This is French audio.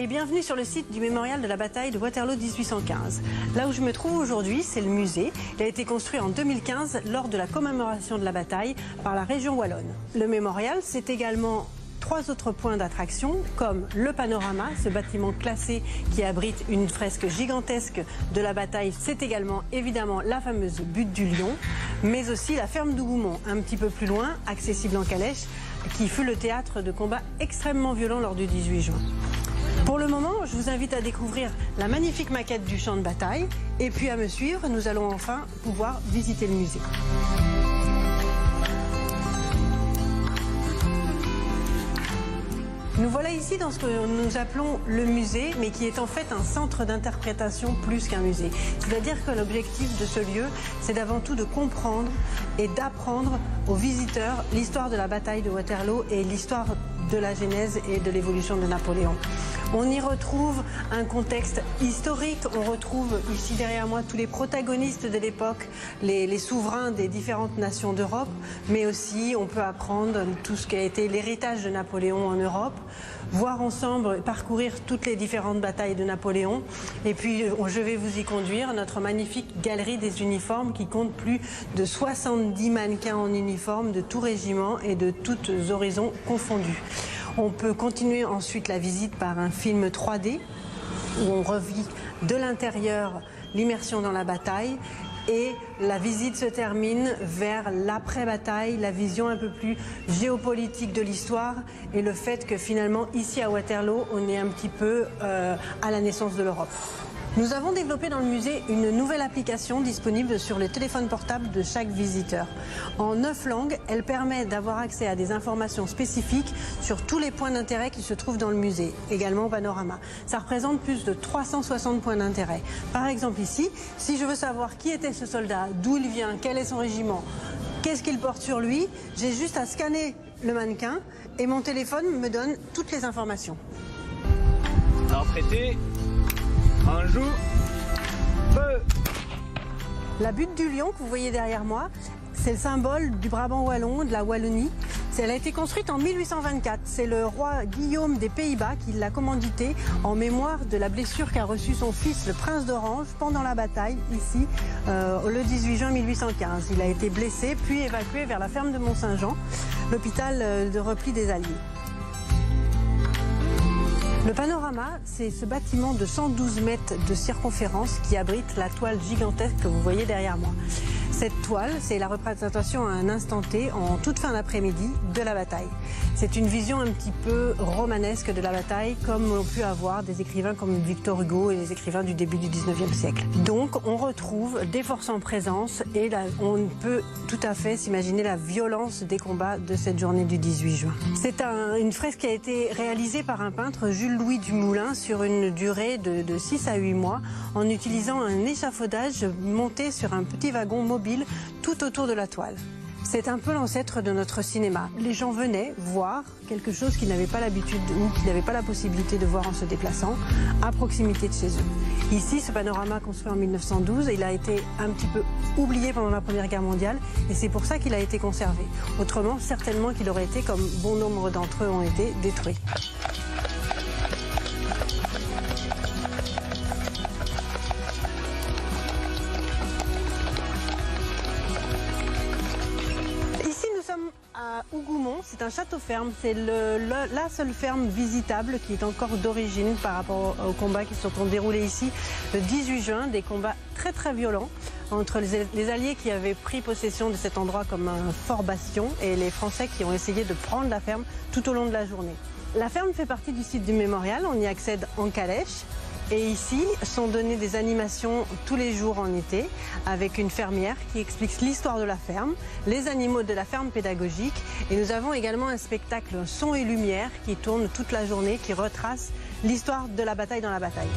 et bienvenue sur le site du mémorial de la bataille de Waterloo 1815. Là où je me trouve aujourd'hui, c'est le musée. Il a été construit en 2015 lors de la commémoration de la bataille par la région wallonne. Le mémorial, c'est également 3 autres points d'attraction comme le panorama, ce bâtiment classé qui abrite une fresque gigantesque de la bataille. C'est également évidemment la fameuse butte du Lion, mais aussi la ferme d'Hougoumont, un petit peu plus loin, accessible en calèche, qui fut le théâtre de combats extrêmement violents lors du 18 juin. Pour le moment, je vous invite à découvrir la magnifique maquette du champ de bataille et puis à me suivre, nous allons enfin pouvoir visiter le musée. Nous voilà ici dans ce que nous appelons le musée, mais qui est en fait un centre d'interprétation plus qu'un musée. C'est-à-dire que l'objectif de ce lieu, c'est d'avant tout de comprendre et d'apprendre aux visiteurs l'histoire de la bataille de Waterloo et l'histoire de la genèse et de l'évolution de Napoléon. On y retrouve un contexte historique, on retrouve ici derrière moi tous les protagonistes de l'époque, les souverains des différentes nations d'Europe, mais aussi on peut apprendre tout ce qui a été l'héritage de Napoléon en Europe, voir ensemble, parcourir toutes les différentes batailles de Napoléon, et puis je vais vous y conduire, notre magnifique galerie des uniformes qui compte plus de 70 mannequins en uniforme de tout régiment et de tous horizons confondus. On peut continuer ensuite la visite par un film 3D où on revit de l'intérieur l'immersion dans la bataille et la visite se termine vers l'après-bataille, la vision un peu plus géopolitique de l'histoire et le fait que finalement ici à Waterloo on est un petit peu à la naissance de l'Europe. Nous avons développé dans le musée une nouvelle application disponible sur le téléphone portable de chaque visiteur. En 9 langues, elle permet d'avoir accès à des informations spécifiques sur tous les points d'intérêt qui se trouvent dans le musée, également au panorama. Ça représente plus de 360 points d'intérêt. Par exemple ici, si je veux savoir qui était ce soldat, d'où il vient, quel est son régiment, qu'est-ce qu'il porte sur lui, j'ai juste à scanner le mannequin et mon téléphone me donne toutes les informations. Alors traité. Un jour, feu. La butte du Lion que vous voyez derrière moi, c'est le symbole du Brabant wallon, de la Wallonie. Elle a été construite en 1824. C'est le roi Guillaume des Pays-Bas qui l'a commanditée en mémoire de la blessure qu'a reçue son fils, le prince d'Orange, pendant la bataille, ici, le 18 juin 1815. Il a été blessé, puis évacué vers la ferme de Mont-Saint-Jean, l'hôpital de repli des Alliés. Le panorama, c'est ce bâtiment de 112 mètres de circonférence qui abrite la toile gigantesque que vous voyez derrière moi. Cette toile, c'est la représentation à un instant T, en toute fin d'après-midi, de la bataille. C'est une vision un petit peu romanesque de la bataille, comme on peut avoir des écrivains comme Victor Hugo et les écrivains du début du 19e siècle. Donc on retrouve des forces en présence et là, on peut tout à fait s'imaginer la violence des combats de cette journée du 18 juin. C'est une fresque qui a été réalisée par un peintre, Jules-Louis Dumoulin, sur une durée de 6 à 8 mois, en utilisant un échafaudage monté sur un petit wagon mobile tout autour de la toile. C'est un peu l'ancêtre de notre cinéma. Les gens venaient voir quelque chose qu'ils n'avaient pas l'habitude ou qu'ils n'avaient pas la possibilité de voir en se déplaçant à proximité de chez eux. Ici, ce panorama construit en 1912, il a été un petit peu oublié pendant la Première Guerre mondiale et c'est pour ça qu'il a été conservé. Autrement, certainement qu'il aurait été, comme bon nombre d'entre eux ont été, détruit. À Hougoumont, c'est un château-ferme, c'est la seule ferme visitable qui est encore d'origine par rapport aux combats qui se sont déroulés ici le 18 juin, des combats très très violents entre les Alliés qui avaient pris possession de cet endroit comme un fort bastion et les Français qui ont essayé de prendre la ferme tout au long de la journée. La ferme fait partie du site du mémorial, on y accède en calèche. Et ici sont données des animations tous les jours en été avec une fermière qui explique l'histoire de la ferme, les animaux de la ferme pédagogique et nous avons également un spectacle son et lumière qui tourne toute la journée, qui retrace l'histoire de la bataille dans la bataille.